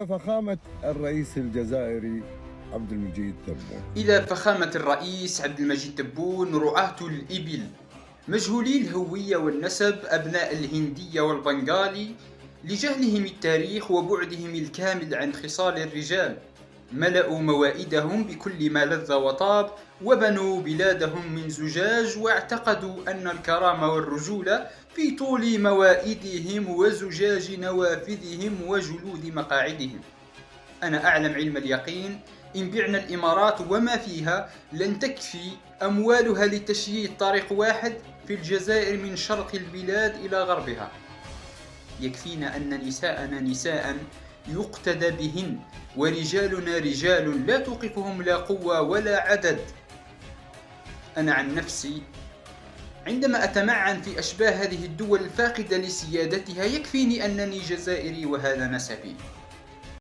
فخامة الرئيس الجزائري عبد المجيد تبون. إلى فخامة الرئيس عبد المجيد تبون، رعاة الإبل مجهولي الهوية والنسب، أبناء الهندية والبنغالي، لجهلهم التاريخ وبعدهم الكامل عن خصال الرجال، ملأوا موائدهم بكل ما لذ وطاب، وبنوا بلادهم من زجاج، واعتقدوا أن الكرامة والرجولة في طول موائدهم وزجاج نوافذهم وجلود مقاعدهم. أنا أعلم علم اليقين، إن بعنا الإمارات وما فيها لن تكفي أموالها لتشييد طريق واحد في الجزائر من شرق البلاد إلى غربها. يكفينا أن نساءنا نساء يقتدى بهن، ورجالنا رجال لا توقفهم لا قوة ولا عدد. أنا عن نفسي عندما أتمعن في أشباه هذه الدول الفاقدة لسيادتها، يكفيني أنني جزائري وهذا نسبي.